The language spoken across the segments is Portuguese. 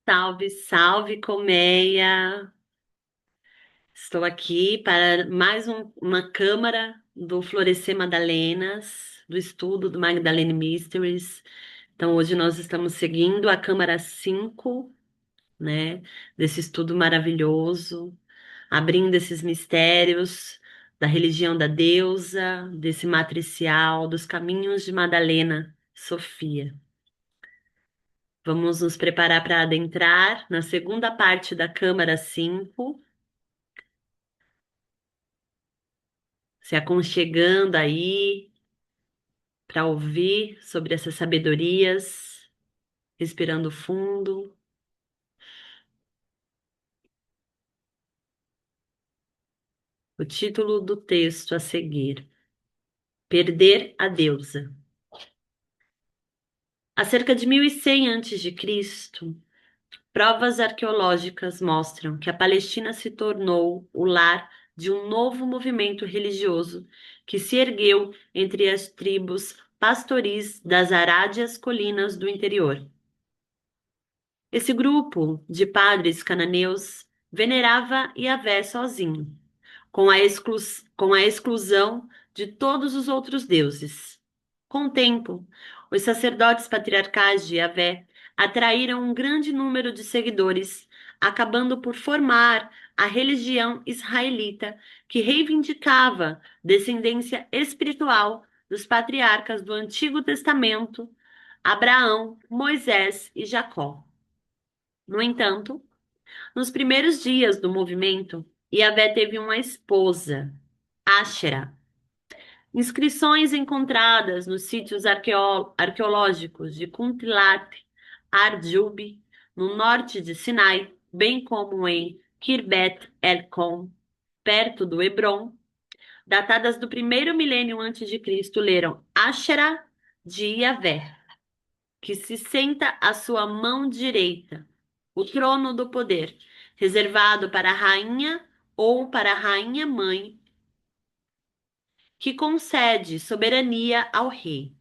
Salve, salve, colmeia! Estou aqui para mais uma câmara do Florescer Madalenas, do estudo do Magdalene Mysteries. Então, hoje nós estamos seguindo a câmara 5, né, desse estudo maravilhoso, abrindo esses mistérios da religião da deusa, desse matricial, dos caminhos de Madalena Sofia. Vamos nos preparar para adentrar na segunda parte da Câmara 5, se aconchegando aí para ouvir sobre essas sabedorias, respirando fundo. O título do texto a seguir: Perder a Deusa. Há cerca de 1100 a.C., provas arqueológicas mostram que a Palestina se tornou o lar de um novo movimento religioso que se ergueu entre as tribos pastoris das Arádias Colinas do interior. Esse grupo de padres cananeus venerava Yahvé sozinho, com a exclusão de todos os outros deuses. Com o tempo, os sacerdotes patriarcais de Yahvé atraíram um grande número de seguidores, acabando por formar a religião israelita, que reivindicava descendência espiritual dos patriarcas do Antigo Testamento, Abraão, Moisés e Jacó. No entanto, nos primeiros dias do movimento, Yahvé teve uma esposa, Ashera. Inscrições encontradas nos sítios arqueológicos de Kuntilat Arjub, no norte de Sinai, bem como em Khirbet el-Kom, perto do Hebron, datadas do primeiro milênio antes de Cristo, leram Ashera de Yahvé, que se senta à sua mão direita, o trono do poder, reservado para a rainha ou para a rainha-mãe, que concede soberania ao rei.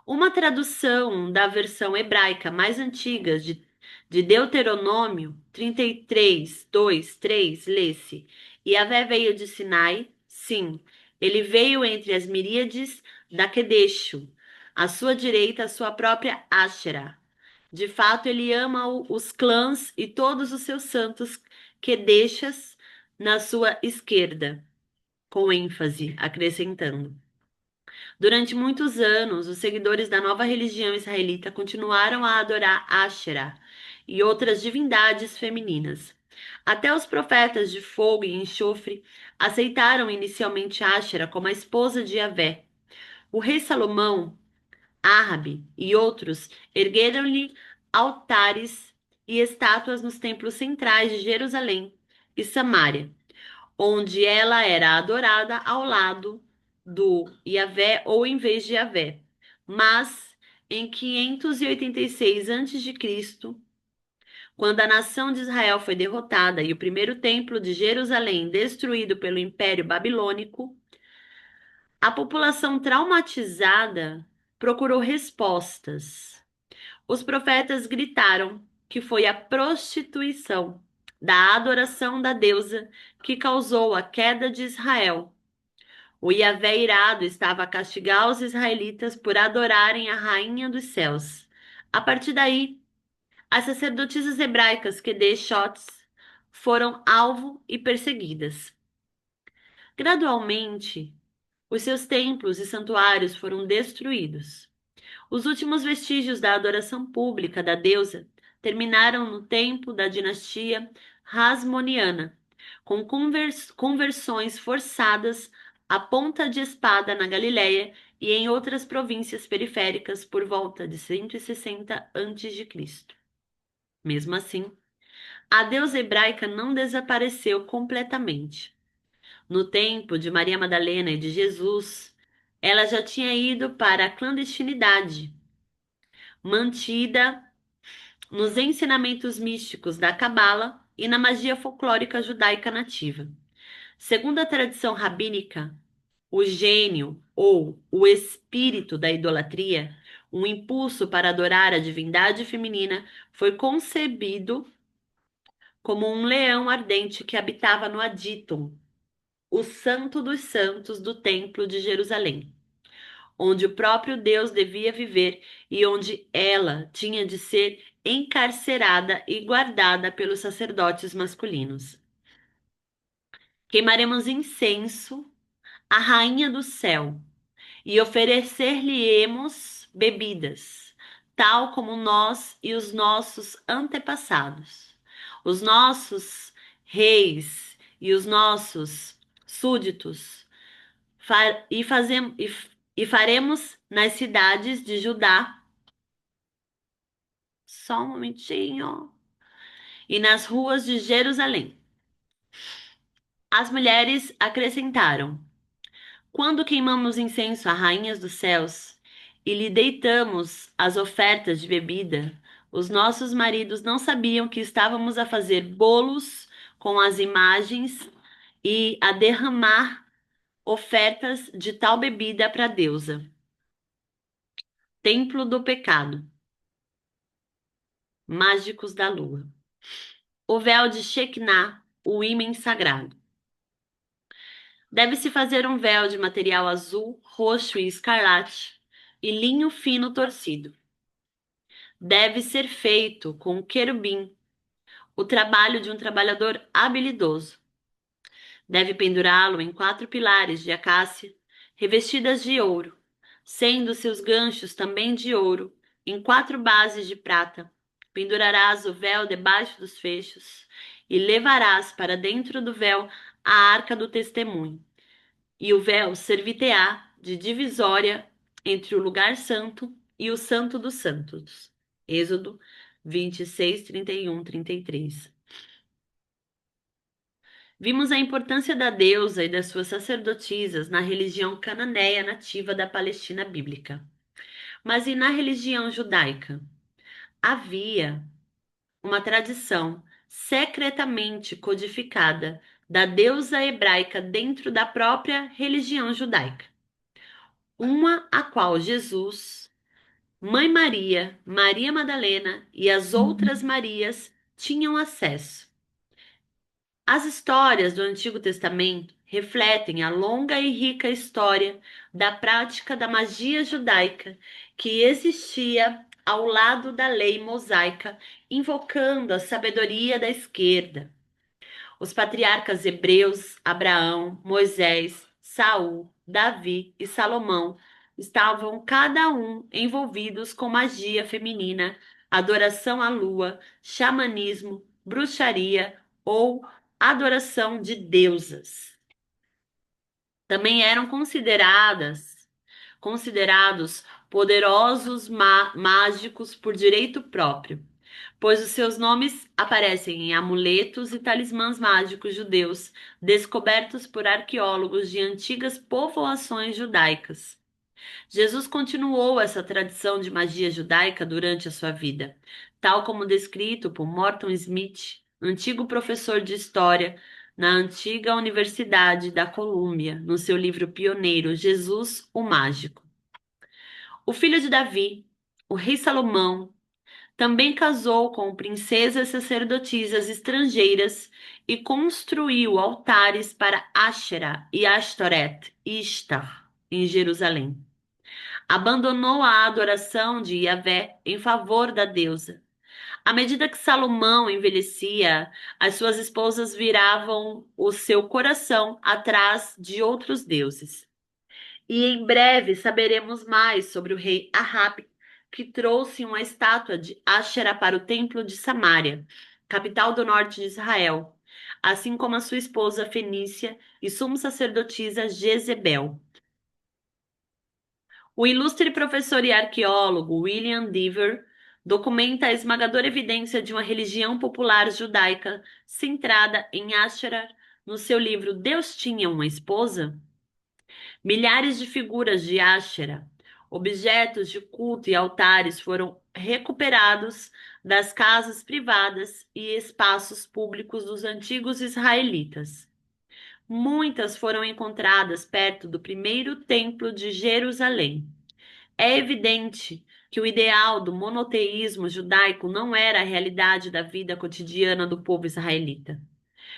Uma tradução da versão hebraica mais antiga de Deuteronômio 33, 2, 3, lê-se: Yahvé veio de Sinai, sim, ele veio entre as miríades da Quedesho, à sua direita, a sua própria Ashera. De fato, ele ama os clãs e todos os seus santos Quedeshas na sua esquerda, com ênfase, acrescentando. Durante muitos anos, os seguidores da nova religião israelita continuaram a adorar Asherah e outras divindades femininas. Até os profetas de fogo e enxofre aceitaram inicialmente Asherah como a esposa de Yahvé. O rei Salomão, Árabe e outros ergueram-lhe altares e estátuas nos templos centrais de Jerusalém e Samaria, onde ela era adorada ao lado do Yahvé ou em vez de Yahvé. Mas em 586 a.C., quando a nação de Israel foi derrotada e o primeiro templo de Jerusalém destruído pelo Império Babilônico, a população traumatizada procurou respostas. Os profetas gritaram que foi a prostituição da adoração da deusa que causou a queda de Israel. O Yahvé irado estava a castigar os israelitas por adorarem a rainha dos céus. A partir daí, as sacerdotisas hebraicas Kedeshotes foram alvo e perseguidas. Gradualmente, os seus templos e santuários foram destruídos. Os últimos vestígios da adoração pública da deusa terminaram no tempo da dinastia Hasmoneana, com conversões forçadas à ponta de espada na Galiléia e em outras províncias periféricas por volta de 160 a.C. Mesmo assim, a deusa hebraica não desapareceu completamente. No tempo de Maria Madalena e de Jesus, ela já tinha ido para a clandestinidade, mantida nos ensinamentos místicos da Cabala e na magia folclórica judaica nativa. Segundo a tradição rabínica, o gênio ou o espírito da idolatria, Um impulso para adorar a divindade feminina foi concebido como um leão ardente que habitava no Aditum, o santo dos santos do Templo de Jerusalém, onde o próprio Deus devia viver e onde ela tinha de ser encarcerada e guardada pelos sacerdotes masculinos. Queimaremos incenso à rainha do céu e oferecer-lhe-emos bebidas, tal como nós e os nossos antepassados, os nossos reis e os nossos súditos, e faremos nas cidades de Judá, só um momentinho, e nas ruas de Jerusalém. As mulheres acrescentaram: quando queimamos incenso a rainhas dos céus e lhe deitamos as ofertas de bebida, os nossos maridos não sabiam que estávamos a fazer bolos com as imagens e a derramar ofertas de tal bebida para a deusa. Templo do pecado. Mágicos da lua. O véu de Shekinah, o ímã sagrado. Deve-se fazer um véu de material azul, roxo e escarlate e linho fino torcido. Deve ser feito com querubim, o trabalho de um trabalhador habilidoso. Deve pendurá-lo em 4 pilares de acácia, revestidas de ouro, sendo seus ganchos também de ouro, em 4 bases de prata. Pendurarás o véu debaixo dos fechos e levarás para dentro do véu a arca do testemunho. E o véu servir-te-á de divisória entre o lugar santo e o santo dos santos. Êxodo 26, 31, 33. Vimos a importância da deusa e das suas sacerdotisas na religião cananeia nativa da Palestina bíblica. Mas e na religião judaica? Havia uma tradição secretamente codificada da deusa hebraica dentro da própria religião judaica, uma a qual Jesus, Mãe Maria, Maria Madalena e as outras Marias tinham acesso. As histórias do Antigo Testamento refletem a longa e rica história da prática da magia judaica que existia ao lado da lei mosaica, invocando a sabedoria da esquerda. Os patriarcas hebreus, Abraão, Moisés, Saul, Davi e Salomão estavam cada um envolvidos com magia feminina, adoração à lua, xamanismo, bruxaria ou adoração de deusas. Também eram considerados poderosos mágicos por direito próprio, pois os seus nomes aparecem em amuletos e talismãs mágicos judeus descobertos por arqueólogos de antigas povoações judaicas. Jesus continuou essa tradição de magia judaica durante a sua vida, tal como descrito por Morton Smith, antigo professor de história na antiga Universidade da Colômbia, no seu livro pioneiro Jesus, o Mágico. O filho de Davi, o rei Salomão, também casou com princesas sacerdotisas estrangeiras e construiu altares para Asherah e Ashtoreth e Ishtar em Jerusalém. Abandonou a adoração de Yahvé em favor da deusa. À medida que Salomão envelhecia, as suas esposas viravam o seu coração atrás de outros deuses. E em breve saberemos mais sobre o rei Ahab, que trouxe uma estátua de Asherah para o templo de Samaria, capital do norte de Israel, assim como a sua esposa Fenícia e sumo sacerdotisa Jezebel. O ilustre professor e arqueólogo William Dever documenta a esmagadora evidência de uma religião popular judaica centrada em Asherah no seu livro Deus Tinha uma Esposa? Milhares de figuras de Asherah, objetos de culto e altares foram recuperados das casas privadas e espaços públicos dos antigos israelitas. Muitas foram encontradas perto do primeiro templo de Jerusalém. É evidente que o ideal do monoteísmo judaico não era a realidade da vida cotidiana do povo israelita,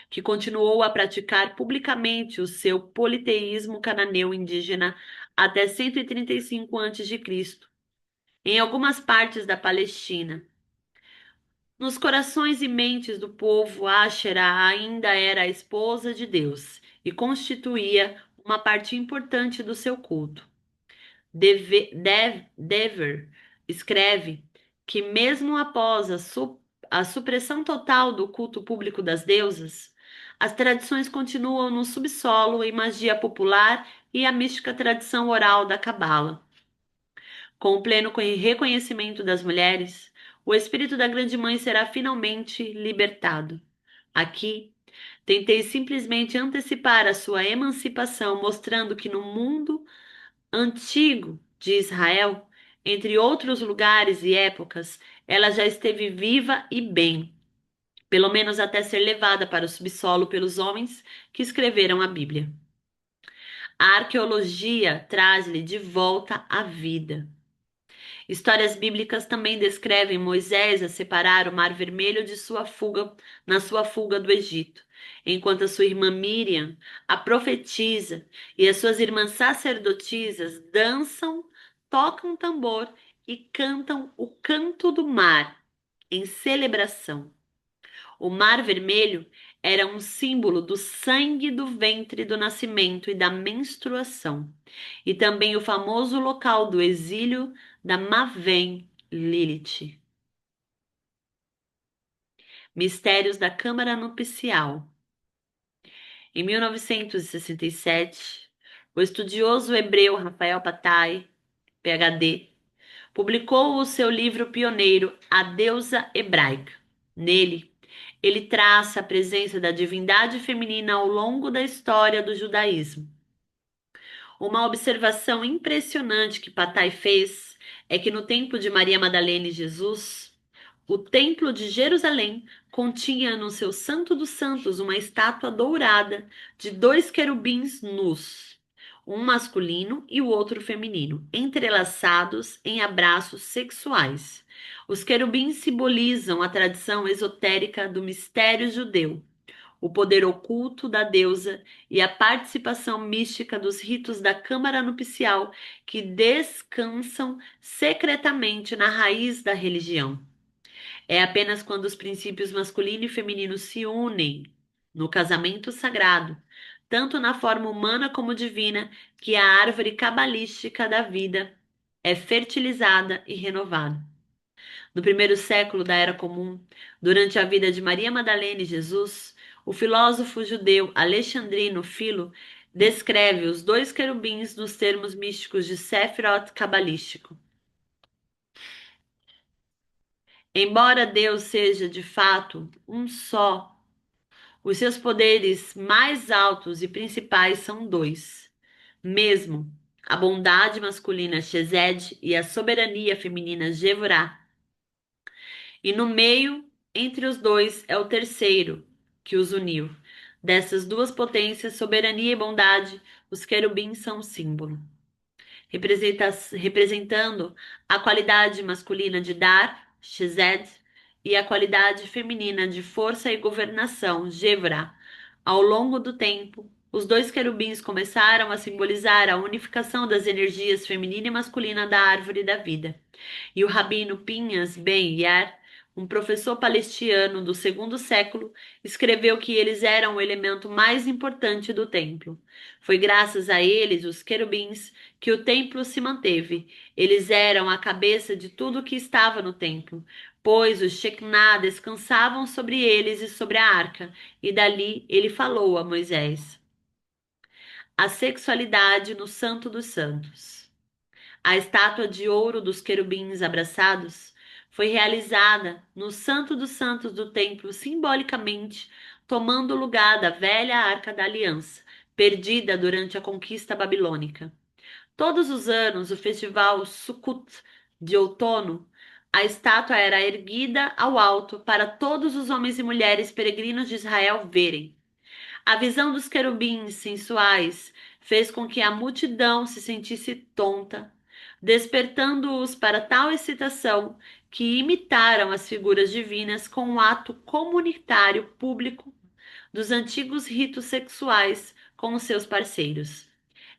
que continuou a praticar publicamente o seu politeísmo cananeu indígena até 135 a.C., em algumas partes da Palestina. Nos corações e mentes do povo, Ásherá ainda era a esposa de Deus e constituía uma parte importante do seu culto. Dever escreve que, mesmo após a supressão total do culto público das deusas, as tradições continuam no subsolo em magia popular e a mística tradição oral da Cabala. Com o pleno reconhecimento das mulheres, o espírito da Grande Mãe será finalmente libertado. Aqui, tentei simplesmente antecipar a sua emancipação, mostrando que no mundo antigo de Israel, entre outros lugares e épocas, ela já esteve viva e bem, pelo menos até ser levada para o subsolo pelos homens que escreveram a Bíblia. A arqueologia traz-lhe de volta a vida. Histórias bíblicas também descrevem Moisés a separar o Mar Vermelho de sua fuga, na sua fuga do Egito, enquanto a sua irmã Miriam, a profetisa, e as suas irmãs sacerdotisas dançam, tocam tambor e cantam o canto do mar em celebração. O Mar Vermelho era um símbolo do sangue do ventre do nascimento e da menstruação, e também o famoso local do exílio da Maven Lilith. Mistérios da Câmara Nupcial. Em 1967, o estudioso hebreu Rafael Patai, PhD, publicou o seu livro pioneiro A Deusa Hebraica. Nele, ele traça a presença da divindade feminina ao longo da história do judaísmo. Uma observação impressionante que Patai fez é que no tempo de Maria Madalena e Jesus, o Templo de Jerusalém continha no seu Santo dos Santos uma estátua dourada de dois querubins nus, um masculino e o outro feminino, entrelaçados em abraços sexuais. Os querubins simbolizam a tradição esotérica do mistério judeu, o poder oculto da deusa e a participação mística dos ritos da câmara nupcial que descansam secretamente na raiz da religião. É apenas quando os princípios masculino e feminino se unem no casamento sagrado, tanto na forma humana como divina, que a árvore cabalística da vida é fertilizada e renovada. No primeiro século da Era Comum, durante a vida de Maria Madalena e Jesus, o filósofo judeu Alexandrino Filo descreve os dois querubins nos termos místicos de Sefirot cabalístico. Embora Deus seja de fato um só, os seus poderes mais altos e principais são dois, mesmo a bondade masculina Shesed e a soberania feminina Jevorá. E no meio, entre os dois, é o terceiro que os uniu. Dessas duas potências, soberania e bondade, os querubins são um símbolo, representando a qualidade masculina de dar, Shesed, e a qualidade feminina de força e governação, Jevra. Ao longo do tempo, os dois querubins começaram a simbolizar a unificação das energias feminina e masculina da árvore da vida. E o rabino Pinhas Ben Yair, um professor palestiniano do segundo século, escreveu que eles eram o elemento mais importante do templo. Foi graças a eles, os querubins, que o templo se manteve. Eles eram a cabeça de tudo que estava no templo, pois os Shekinah descansavam sobre eles e sobre a arca, e dali ele falou a Moisés. A sexualidade no Santo dos Santos. A estátua de ouro dos querubins abraçados foi realizada no Santo dos Santos do templo, simbolicamente tomando o lugar da velha Arca da Aliança, perdida durante a conquista babilônica. Todos os anos, o festival Sukkot de outono, a estátua era erguida ao alto para todos os homens e mulheres peregrinos de Israel verem. A visão dos querubins sensuais fez com que a multidão se sentisse tonta, despertando-os para tal excitação que imitaram as figuras divinas com um ato comunitário público dos antigos ritos sexuais com os seus parceiros.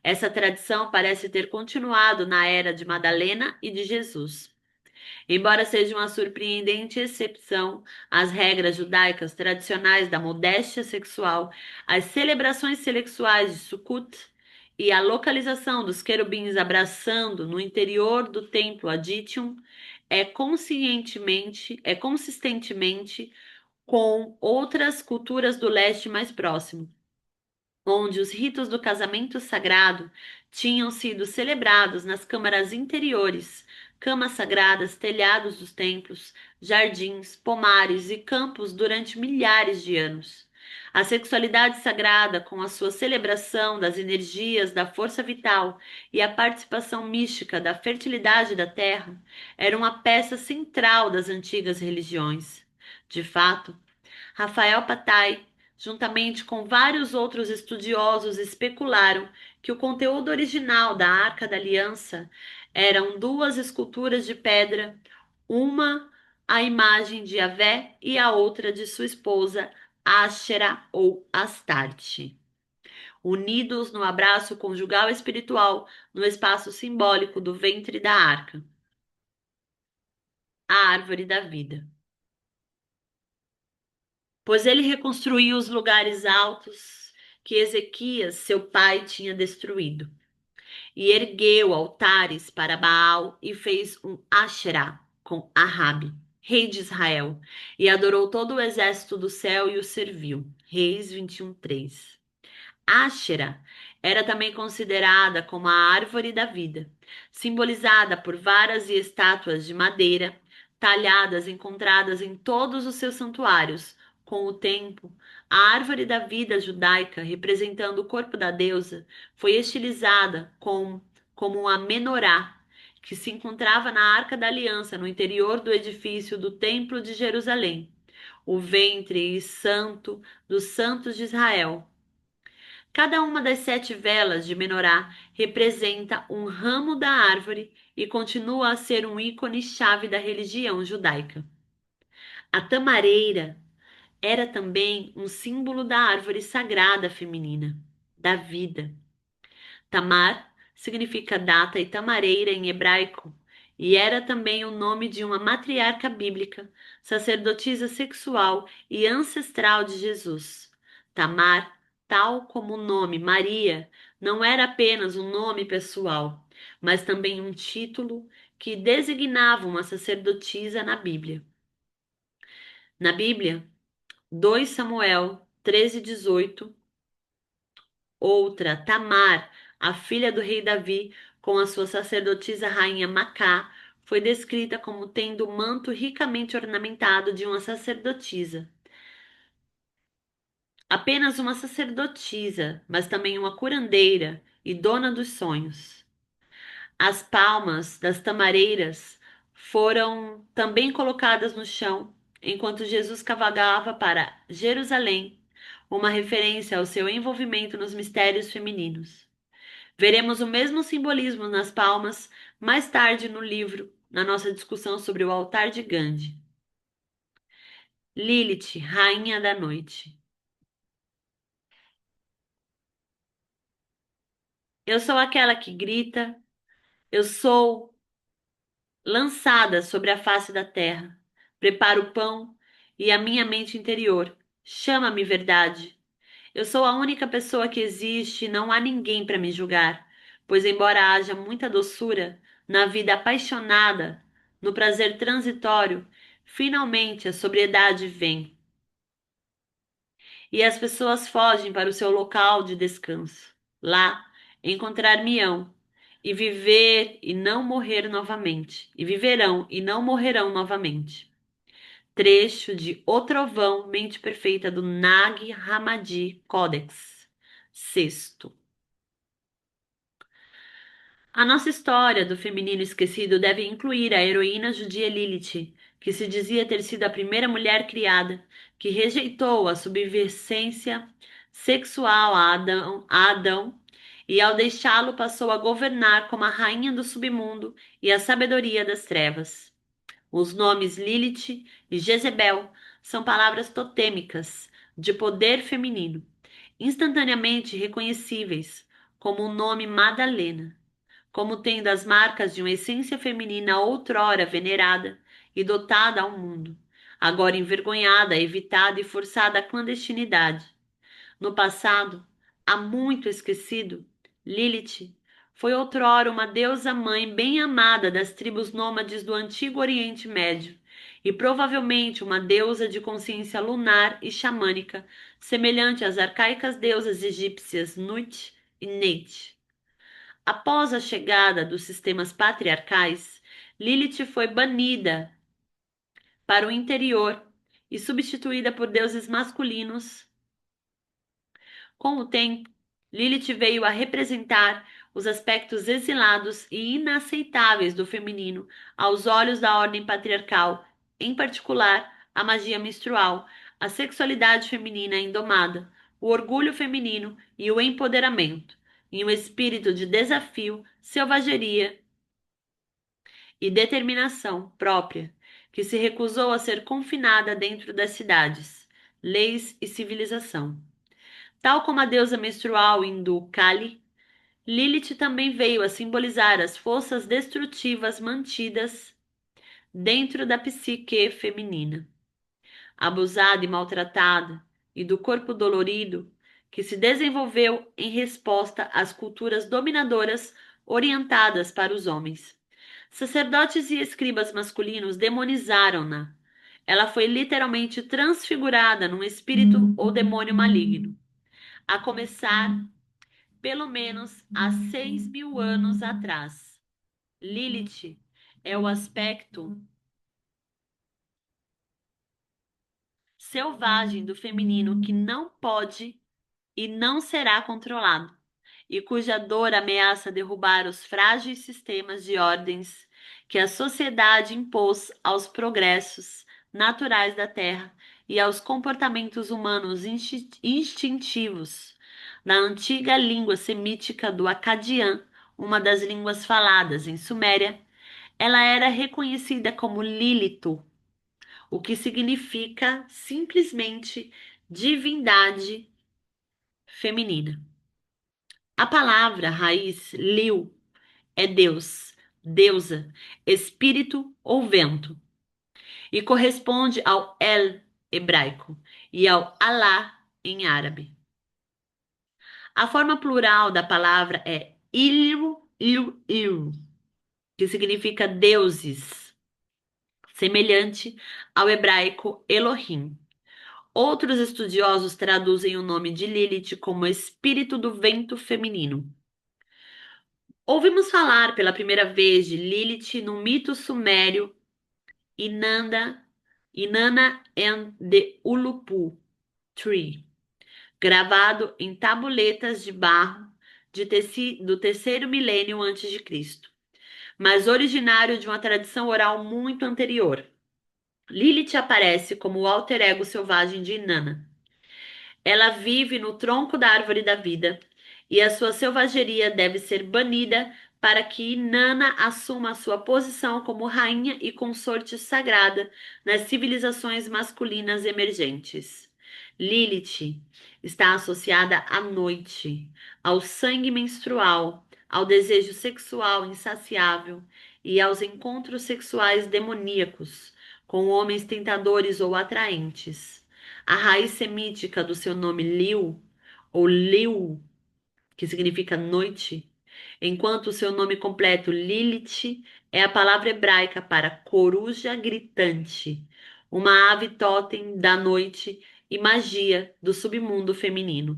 Essa tradição parece ter continuado na era de Madalena e de Jesus. Embora seja uma surpreendente exceção às regras judaicas tradicionais da modéstia sexual, as celebrações sexuais de Sukkot e a localização dos querubins abraçando no interior do templo Aditium consistentemente com outras culturas do leste mais próximo, onde os ritos do casamento sagrado tinham sido celebrados nas câmaras interiores, camas sagradas, telhados dos templos, jardins, pomares e campos durante milhares de anos. A sexualidade sagrada, com a sua celebração das energias da força vital e a participação mística da fertilidade da terra, era uma peça central das antigas religiões. De fato, Rafael Patai, juntamente com vários outros estudiosos, especularam que o conteúdo original da Arca da Aliança eram duas esculturas de pedra, uma a imagem de Yahvé e a outra de sua esposa Ashera ou Astarte, unidos no abraço conjugal espiritual no espaço simbólico do ventre da arca, a árvore da vida. Pois ele reconstruiu os lugares altos que Ezequias, seu pai, tinha destruído, e ergueu altares para Baal e fez um Asherá com Ahabe, rei de Israel, e adorou todo o exército do céu e o serviu. Reis 21:3. Áshera era também considerada como a árvore da vida, simbolizada por varas e estátuas de madeira talhadas encontradas em todos os seus santuários. Com o tempo, a árvore da vida judaica, representando o corpo da deusa, foi estilizada como a menorá, que se encontrava na Arca da Aliança, no interior do edifício do Templo de Jerusalém, o ventre e santo dos santos de Israel. Cada uma das 7 velas de menorá representa um ramo da árvore e continua a ser um ícone-chave da religião judaica. A tamareira era também um símbolo da árvore sagrada feminina, da vida. Tamar significa data e tamareira em hebraico, e era também o nome de uma matriarca bíblica, sacerdotisa sexual e ancestral de Jesus. Tamar, tal como o nome Maria, não era apenas um nome pessoal, mas também um título que designava uma sacerdotisa na Bíblia. Na Bíblia, 2 Samuel 13:18. Outra, Tamar, a filha do rei Davi, com a sua sacerdotisa rainha Macá, foi descrita como tendo o manto ricamente ornamentado de uma sacerdotisa. Apenas uma sacerdotisa, mas também uma curandeira e dona dos sonhos. As palmas das tamareiras foram também colocadas no chão enquanto Jesus cavalgava para Jerusalém, uma referência ao seu envolvimento nos mistérios femininos. Veremos o mesmo simbolismo nas palmas mais tarde no livro, na nossa discussão sobre o altar de Gandhi. Lilith, rainha da noite. Eu sou aquela que grita, eu sou lançada sobre a face da terra. Preparo o pão e a minha mente interior. Chama-me verdade. Eu sou a única pessoa que existe e não há ninguém para me julgar, pois, embora haja muita doçura na vida apaixonada, no prazer transitório, finalmente a sobriedade vem. E as pessoas fogem para o seu local de descanso. Lá encontrar-me-ão e viver e não morrer novamente. E viverão e não morrerão novamente. Trecho de O Trovão, Mente Perfeita, do Nag Hammadi Codex. Sexto. A nossa história do feminino esquecido deve incluir a heroína judia Lilith, que se dizia ter sido a primeira mulher criada, que rejeitou a subserviência sexual a Adão e ao deixá-lo passou a governar como a rainha do submundo e a sabedoria das trevas. Os nomes Lilith e Jezebel são palavras totêmicas de poder feminino, instantaneamente reconhecíveis, como o nome Madalena, como tendo as marcas de uma essência feminina outrora venerada e dotada ao mundo, agora envergonhada, evitada e forçada à clandestinidade. No passado, há muito esquecido, Lilith foi outrora uma deusa-mãe bem amada das tribos nômades do antigo Oriente Médio e provavelmente uma deusa de consciência lunar e xamânica, semelhante às arcaicas deusas egípcias Nut e Neit. Após a chegada dos sistemas patriarcais, Lilith foi banida para o interior e substituída por deuses masculinos. Com o tempo, Lilith veio a representar os aspectos exilados e inaceitáveis do feminino aos olhos da ordem patriarcal, em particular a magia menstrual, a sexualidade feminina indomada, o orgulho feminino e o empoderamento, em um espírito de desafio, selvageria e determinação própria, que se recusou a ser confinada dentro das cidades, leis e civilização. Tal como a deusa menstrual hindu Kali, Lilith também veio a simbolizar as forças destrutivas mantidas dentro da psique feminina, abusada e maltratada, e do corpo dolorido, que se desenvolveu em resposta às culturas dominadoras orientadas para os homens. Sacerdotes e escribas masculinos demonizaram-na. Ela foi literalmente transfigurada num espírito ou demônio maligno, a começar pelo menos há 6.000 anos atrás. Lilith é o aspecto selvagem do feminino que não pode e não será controlado, e cuja dor ameaça derrubar os frágeis sistemas de ordens que a sociedade impôs aos progressos naturais da Terra e aos comportamentos humanos instintivos. Na antiga língua semítica do Acadian, uma das línguas faladas em Suméria, ela era reconhecida como Lilith, o que significa simplesmente divindade feminina. A palavra raiz liu é Deus, deusa, espírito ou vento, e corresponde ao El hebraico e ao Alá em árabe. A forma plural da palavra é Ilu, Ilu, Ilu, que significa deuses, semelhante ao hebraico Elohim. Outros estudiosos traduzem o nome de Lilith como espírito do vento feminino. Ouvimos falar pela primeira vez de Lilith no mito sumério Inanna and the Ulupu Tree, gravado em tabuletas de barro do terceiro milênio antes de Cristo, mas originário de uma tradição oral muito anterior. Lilith aparece como o alter ego selvagem de Inanna. Ela vive no tronco da árvore da vida, e a sua selvageria deve ser banida para que Inanna assuma a sua posição como rainha e consorte sagrada nas civilizações masculinas emergentes. Lilith está associada à noite, ao sangue menstrual, ao desejo sexual insaciável e aos encontros sexuais demoníacos com homens tentadores ou atraentes. A raiz semítica do seu nome Liu, ou Liu, que significa noite, enquanto o seu nome completo Lilith é a palavra hebraica para coruja gritante, uma ave totem da noite e magia do submundo feminino.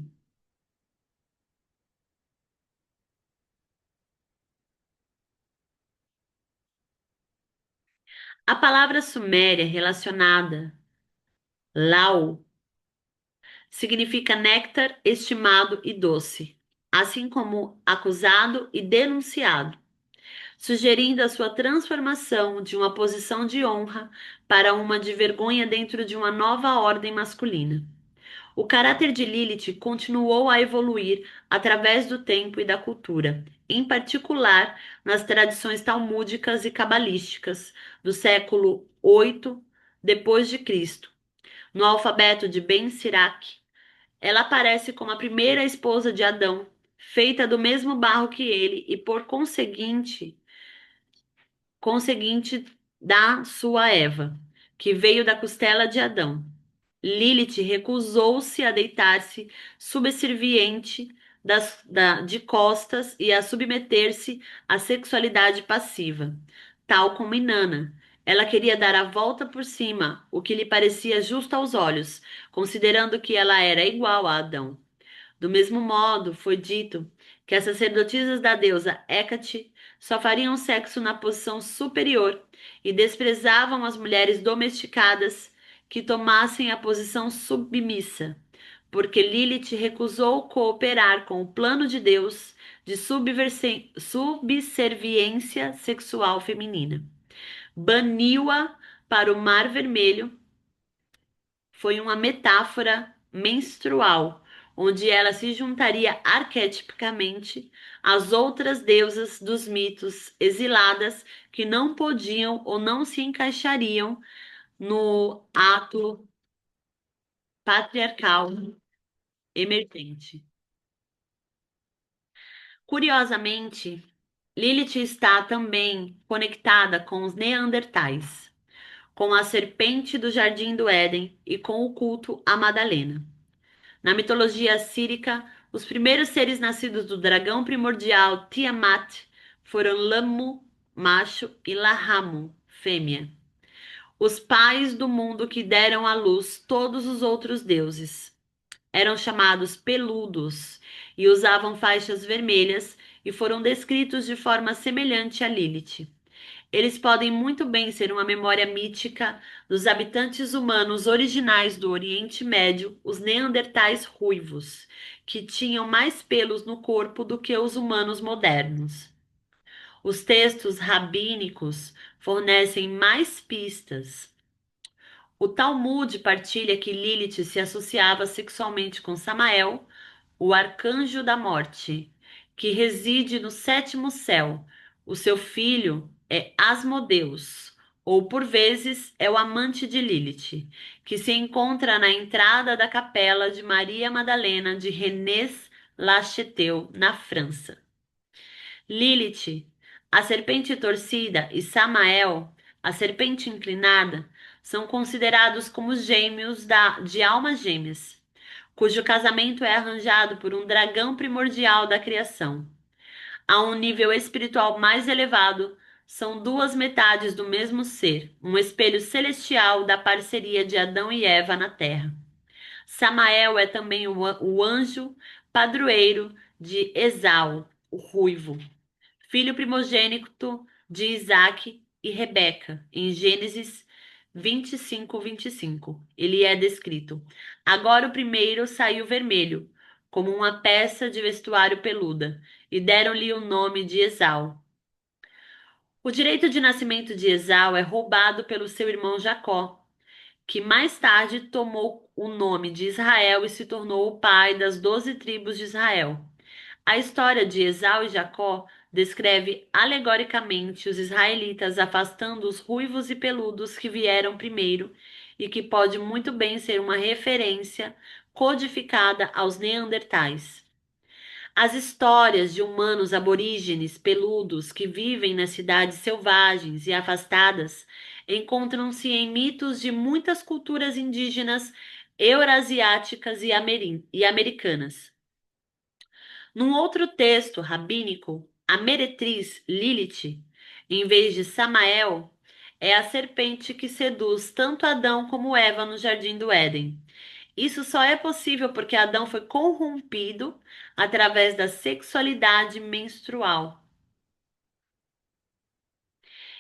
A palavra suméria relacionada, Lau, significa néctar estimado e doce, assim como acusado e denunciado, sugerindo a sua transformação de uma posição de honra para uma de vergonha dentro de uma nova ordem masculina. O caráter de Lilith continuou a evoluir através do tempo e da cultura, em particular nas tradições talmúdicas e cabalísticas do século VIII depois de Cristo. No alfabeto de Ben Sirac, ela aparece como a primeira esposa de Adão, feita do mesmo barro que ele e por conseguinte da sua Eva, que veio da costela de Adão. Lilith recusou-se a deitar-se subserviente de costas e a submeter-se à sexualidade passiva, tal como Inanna. Ela queria dar a volta por cima, o que lhe parecia justo aos olhos, considerando que ela era igual a Adão. Do mesmo modo, foi dito que as sacerdotisas da deusa Hecate só fariam sexo na posição superior e desprezavam as mulheres domesticadas que tomassem a posição submissa, porque Lilith recusou cooperar com o plano de Deus de subserviência sexual feminina. Baniu-a para o Mar Vermelho foi uma metáfora menstrual, onde ela se juntaria arquetipicamente às outras deusas dos mitos exiladas que não podiam ou não se encaixariam no ato patriarcal emergente. Curiosamente, Lilith está também conectada com os Neandertais, com a serpente do Jardim do Éden e com o culto a Madalena. Na mitologia assírica, os primeiros seres nascidos do dragão primordial Tiamat foram Lamu, macho, e Lahamu, fêmea, os pais do mundo que deram à luz todos os outros deuses. Eram chamados peludos e usavam faixas vermelhas e foram descritos de forma semelhante a Lilith. Eles podem muito bem ser uma memória mítica dos habitantes humanos originais do Oriente Médio, os neandertais ruivos, que tinham mais pelos no corpo do que os humanos modernos. Os textos rabínicos fornecem mais pistas. O Talmud partilha que Lilith se associava sexualmente com Samael, o arcanjo da morte, que reside no sétimo céu. O seu filho é Asmodeus, ou por vezes é o amante de Lilith, que se encontra na entrada da capela de Maria Madalena de Rennes-la-Château, na França. Lilith, a serpente torcida, e Samael, a serpente inclinada, são considerados como gêmeos de almas gêmeas, cujo casamento é arranjado por um dragão primordial da criação. A um nível espiritual mais elevado, são duas metades do mesmo ser, um espelho celestial da parceria de Adão e Eva na terra. Samael é também o anjo padroeiro de Esau, o ruivo, filho primogênito de Isaque e Rebeca, em Gênesis 25:25. Ele é descrito. Agora o primeiro saiu vermelho, como uma peça de vestuário peluda, e deram-lhe o nome de Esau. O direito de nascimento de Esau é roubado pelo seu irmão Jacó, que mais tarde tomou o nome de Israel e se tornou o pai das 12 tribos de Israel. A história de Esau e Jacó descreve alegoricamente os israelitas afastando os ruivos e peludos que vieram primeiro e que pode muito bem ser uma referência codificada aos neandertais. As histórias de humanos aborígenes peludos que vivem nas cidades selvagens e afastadas encontram-se em mitos de muitas culturas indígenas eurasiáticas e americanas. Num outro texto rabínico, a meretriz Lilith, em vez de Samael, é a serpente que seduz tanto Adão como Eva no Jardim do Éden. Isso só é possível porque Adão foi corrompido através da sexualidade menstrual.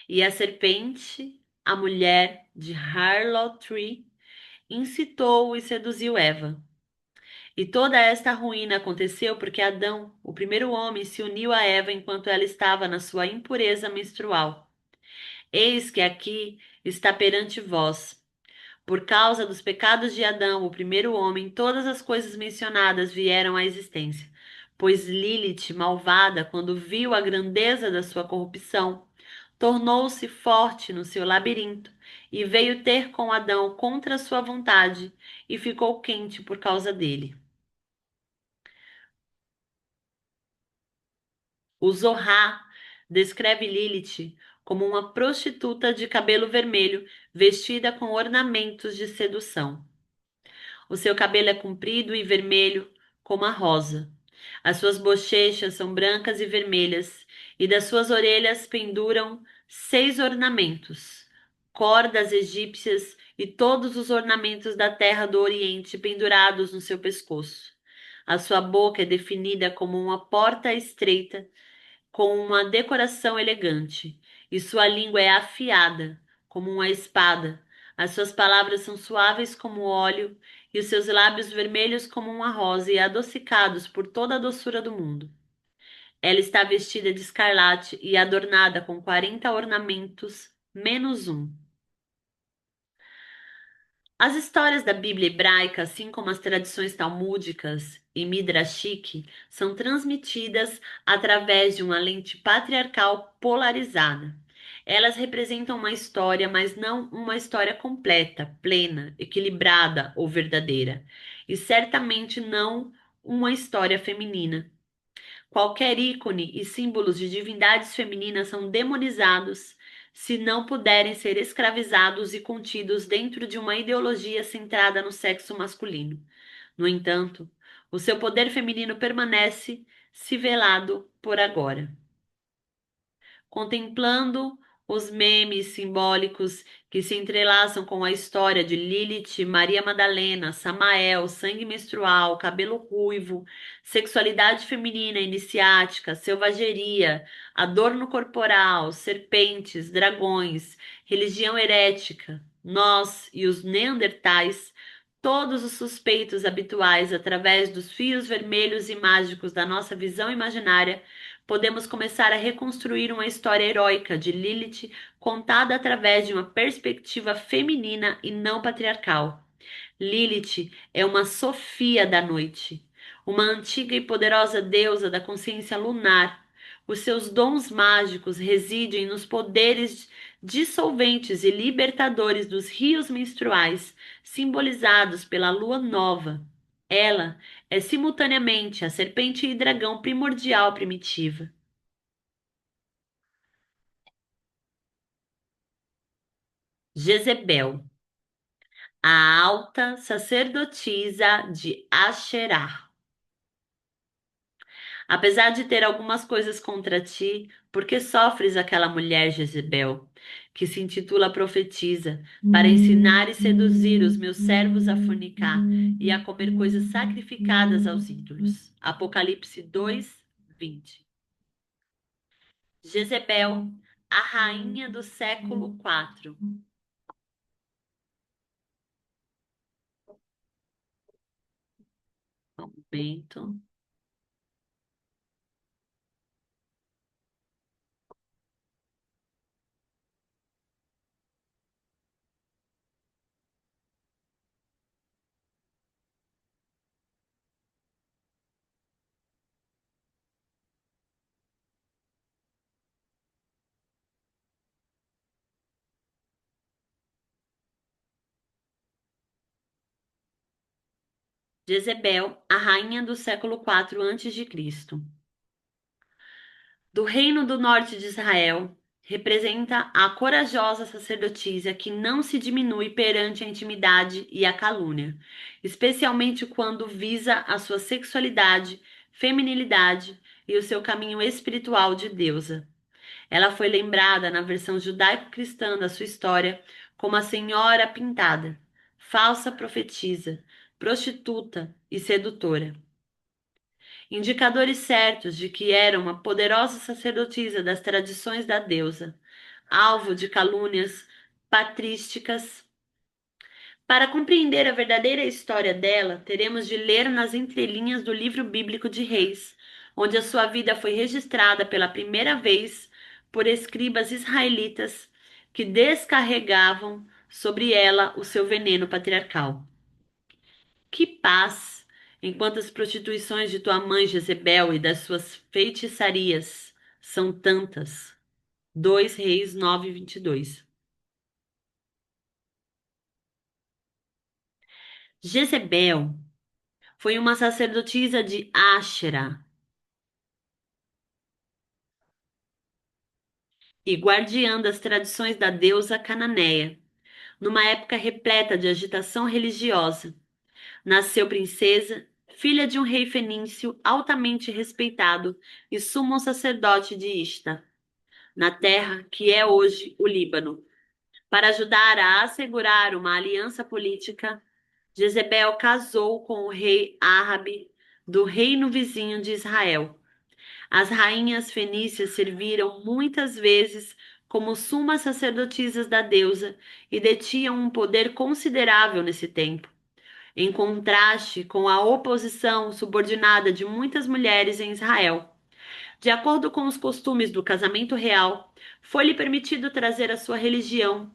E a serpente, a mulher de Harlotry, incitou e seduziu Eva. E toda esta ruína aconteceu porque Adão, o primeiro homem, se uniu a Eva enquanto ela estava na sua impureza menstrual. Eis que aqui está perante vós, Por causa dos pecados de Adão, o primeiro homem, todas as coisas mencionadas vieram à existência. Pois Lilith, malvada, quando viu a grandeza da sua corrupção, tornou-se forte no seu labirinto e veio ter com Adão contra sua vontade e ficou quente por causa dele. O Zohar descreve Lilith como uma prostituta de cabelo vermelho, vestida com ornamentos de sedução. O seu cabelo é comprido e vermelho, como a rosa. As suas bochechas são brancas e vermelhas, e das suas orelhas penduram 6 ornamentos, cordas egípcias e todos os ornamentos da terra do Oriente pendurados no seu pescoço. A sua boca é definida como uma porta estreita com uma decoração elegante, e sua língua é afiada, como uma espada. As suas palavras são suaves como óleo, e os seus lábios vermelhos como uma rosa, e adocicados por toda a doçura do mundo. Ela está vestida de escarlate e adornada com 40 ornamentos, menos um. As histórias da Bíblia hebraica, assim como as tradições talmúdicas e midrashic, são transmitidas através de uma lente patriarcal polarizada. Elas representam uma história, mas não uma história completa, plena, equilibrada ou verdadeira, e certamente não uma história feminina. Qualquer ícone e símbolos de divindades femininas são demonizados se não puderem ser escravizados e contidos dentro de uma ideologia centrada no sexo masculino. No entanto, o seu poder feminino permanece se velado por agora. Contemplando os memes simbólicos que se entrelaçam com a história de Lilith, Maria Madalena, Samael, sangue menstrual, cabelo ruivo, sexualidade feminina iniciática, selvageria, adorno corporal, serpentes, dragões, religião herética, nós e os neandertais, todos os suspeitos habituais através dos fios vermelhos e mágicos da nossa visão imaginária, podemos começar a reconstruir uma história heróica de Lilith contada através de uma perspectiva feminina e não patriarcal. Lilith é uma Sofia da noite, uma antiga e poderosa deusa da consciência lunar. Os seus dons mágicos residem nos poderes dissolventes e libertadores dos rios menstruais, simbolizados pela lua nova. Ela é simultaneamente a serpente e dragão primordial primitiva. Jezebel, a alta sacerdotisa de Asherá. Apesar de ter algumas coisas contra ti, por que sofres aquela mulher Jezebel, que se intitula profetisa, para ensinar e seduzir os meus servos a fornicar e a comer coisas sacrificadas aos ídolos? Apocalipse 2:20. Jezebel, a rainha do século 4. Um momento. Jezebel, a rainha do século 4 a.C. Do reino do norte de Israel, representa a corajosa sacerdotisa que não se diminui perante a intimidade e a calúnia, especialmente quando visa a sua sexualidade, feminilidade e o seu caminho espiritual de deusa. Ela foi lembrada na versão judaico-cristã da sua história como a Senhora Pintada, falsa profetisa, prostituta e sedutora. Indicadores certos de que era uma poderosa sacerdotisa das tradições da deusa, alvo de calúnias patrísticas. Para compreender a verdadeira história dela, teremos de ler nas entrelinhas do livro bíblico de Reis, onde a sua vida foi registrada pela primeira vez por escribas israelitas que descarregavam sobre ela o seu veneno patriarcal. Que paz, enquanto as prostituições de tua mãe Jezebel e das suas feitiçarias são tantas. 2 Reis 9:22. Jezebel foi uma sacerdotisa de Áshera e guardiã das tradições da deusa cananeia. Numa época repleta de agitação religiosa, nasceu princesa, filha de um rei fenício altamente respeitado e sumo sacerdote de Ista, na terra que é hoje o Líbano. Para ajudar a assegurar uma aliança política, Jezebel casou com o rei Árabe do reino vizinho de Israel. As rainhas fenícias serviram muitas vezes como sumas sacerdotisas da deusa e detinham um poder considerável nesse tempo, em contraste com a oposição subordinada de muitas mulheres em Israel. De acordo com os costumes do casamento real, foi-lhe permitido trazer a sua religião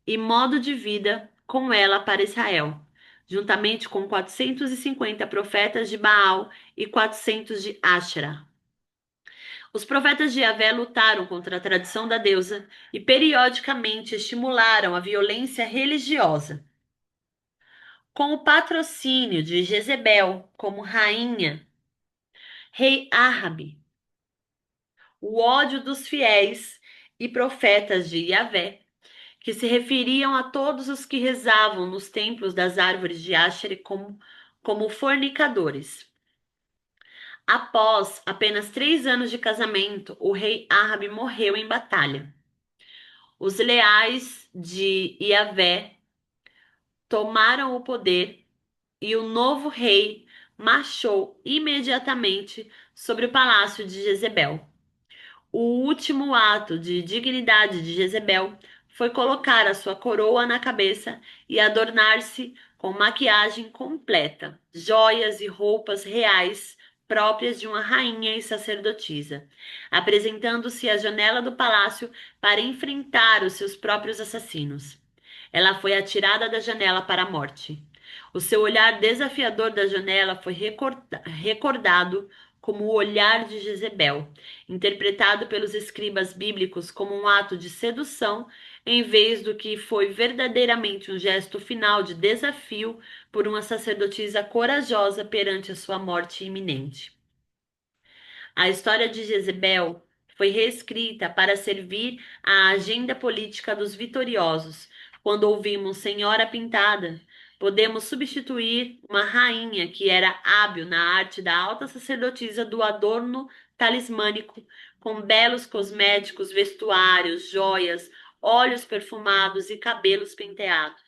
e modo de vida com ela para Israel, juntamente com 450 profetas de Baal e 400 de Ashera. Os profetas de Yahvé lutaram contra a tradição da deusa e periodicamente estimularam a violência religiosa. Com o patrocínio de Jezebel como rainha, rei Árabe, o ódio dos fiéis e profetas de Yahvé, que se referiam a todos os que rezavam nos templos das árvores de Asher como fornicadores. Após apenas 3 anos de casamento, o rei Árabe morreu em batalha. Os leais de Yahvé tomaram o poder e o novo rei marchou imediatamente sobre o palácio de Jezebel. O último ato de dignidade de Jezebel foi colocar a sua coroa na cabeça e adornar-se com maquiagem completa, joias e roupas reais próprias de uma rainha e sacerdotisa, apresentando-se à janela do palácio para enfrentar os seus próprios assassinos. Ela foi atirada da janela para a morte. O seu olhar desafiador da janela foi recordado como o olhar de Jezebel, interpretado pelos escribas bíblicos como um ato de sedução, em vez do que foi verdadeiramente um gesto final de desafio por uma sacerdotisa corajosa perante a sua morte iminente. A história de Jezebel foi reescrita para servir à agenda política dos vitoriosos. Quando ouvimos Senhora Pintada, podemos substituir uma rainha que era hábil na arte da alta sacerdotisa do adorno talismânico, com belos cosméticos, vestuários, joias, óleos perfumados e cabelos penteados.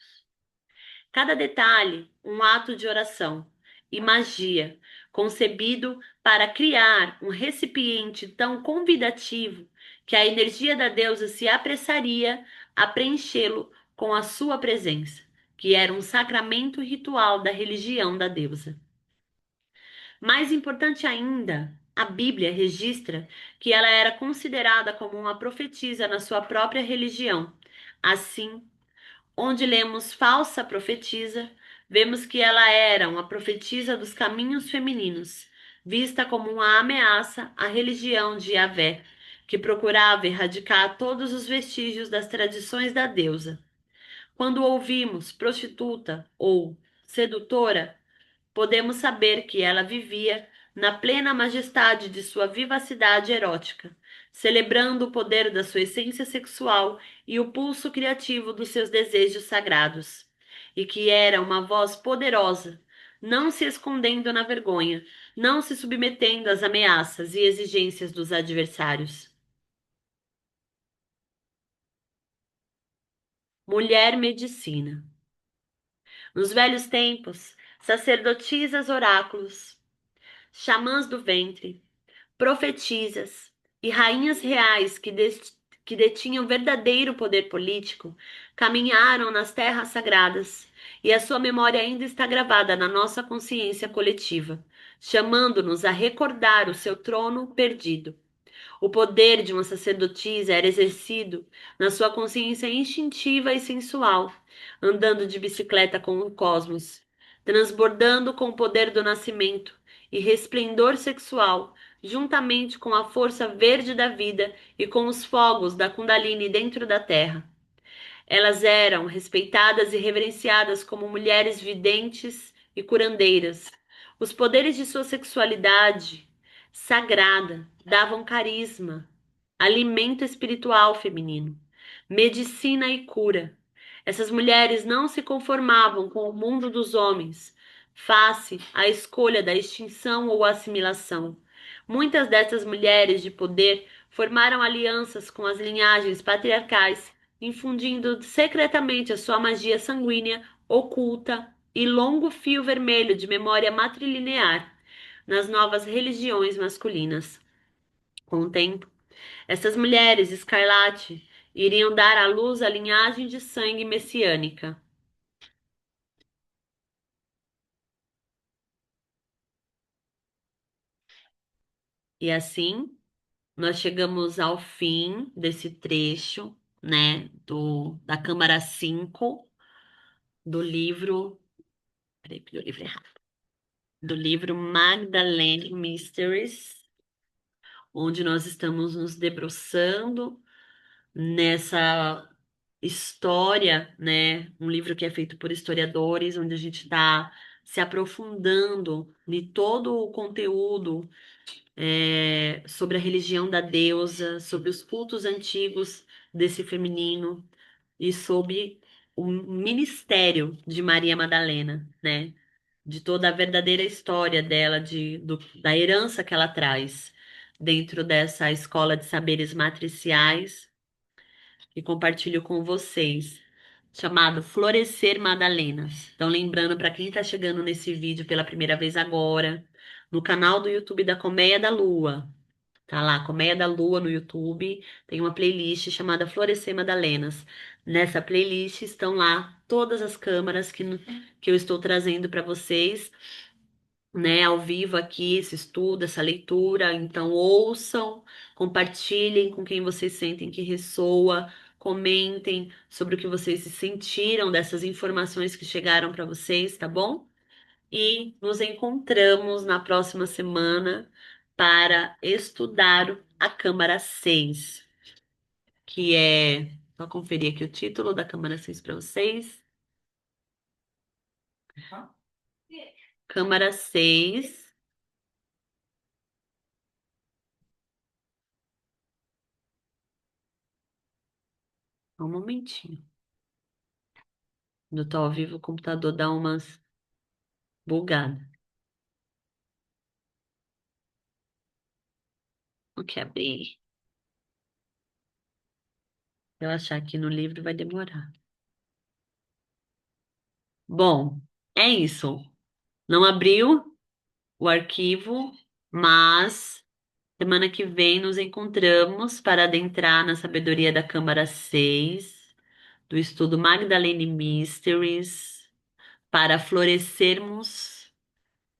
Cada detalhe, um ato de oração e magia, concebido para criar um recipiente tão convidativo que a energia da deusa se apressaria a preenchê-lo com a sua presença, que era um sacramento ritual da religião da deusa. Mais importante ainda, a Bíblia registra que ela era considerada como uma profetisa na sua própria religião. Assim, onde lemos falsa profetisa, vemos que ela era uma profetisa dos caminhos femininos, vista como uma ameaça à religião de Yahvé, que procurava erradicar todos os vestígios das tradições da deusa. Quando ouvimos prostituta ou sedutora, podemos saber que ela vivia na plena majestade de sua vivacidade erótica, celebrando o poder da sua essência sexual e o pulso criativo dos seus desejos sagrados, e que era uma voz poderosa, não se escondendo na vergonha, não se submetendo às ameaças e exigências dos adversários. Mulher medicina. Nos velhos tempos, sacerdotisas oráculos, xamãs do ventre, profetisas e rainhas reais que detinham verdadeiro poder político caminharam nas terras sagradas, e a sua memória ainda está gravada na nossa consciência coletiva, chamando-nos a recordar o seu trono perdido. O poder de uma sacerdotisa era exercido na sua consciência instintiva e sensual, andando de bicicleta com o cosmos, transbordando com o poder do nascimento e resplendor sexual, juntamente com a força verde da vida e com os fogos da Kundalini dentro da terra. Elas eram respeitadas e reverenciadas como mulheres videntes e curandeiras. Os poderes de sua sexualidade sagrada davam carisma, alimento espiritual feminino, medicina e cura. Essas mulheres não se conformavam com o mundo dos homens, face à escolha da extinção ou assimilação. Muitas dessas mulheres de poder formaram alianças com as linhagens patriarcais, infundindo secretamente a sua magia sanguínea, oculta e longo fio vermelho de memória matrilinear nas novas religiões masculinas. Com o tempo, essas mulheres escarlate iriam dar à luz a linhagem de sangue messiânica. E assim, nós chegamos ao fim desse trecho, né, da Câmara 5 do livro, peraí, do livro errado, do livro Magdalene Mysteries, onde nós estamos nos debruçando nessa história, né? Um livro que é feito por historiadores, onde a gente está se aprofundando em todo o conteúdo sobre a religião da deusa, sobre os cultos antigos desse feminino e sobre o ministério de Maria Madalena, né? De toda a verdadeira história dela, da herança que ela traz dentro dessa escola de saberes matriciais que compartilho com vocês, chamado Florescer Madalenas. Então, lembrando para quem está chegando nesse vídeo pela primeira vez agora, no canal do YouTube da Colmeia da Lua, tá lá, Colmeia da Lua no YouTube, tem uma playlist chamada Florescer Madalenas. Nessa playlist estão lá todas as câmaras que eu estou trazendo para vocês, né, ao vivo aqui, esse estudo, essa leitura. Então, ouçam, compartilhem com quem vocês sentem que ressoa, comentem sobre o que vocês se sentiram dessas informações que chegaram para vocês, tá bom? E nos encontramos na próxima semana para estudar a Câmara 6, que é. Vou conferir aqui o título da Câmara 6 para vocês. Câmara 6. Um momentinho. Quando eu tô ao vivo, o computador dá umas bugadas. Não quer abrir. Se eu achar aqui no livro, vai demorar. Bom, é isso. Não abriu o arquivo, mas semana que vem nos encontramos para adentrar na sabedoria da Câmara 6 do estudo Magdalene Mysteries, para florescermos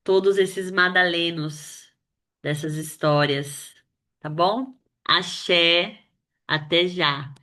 todos esses madalenos dessas histórias, tá bom? Axé, até já.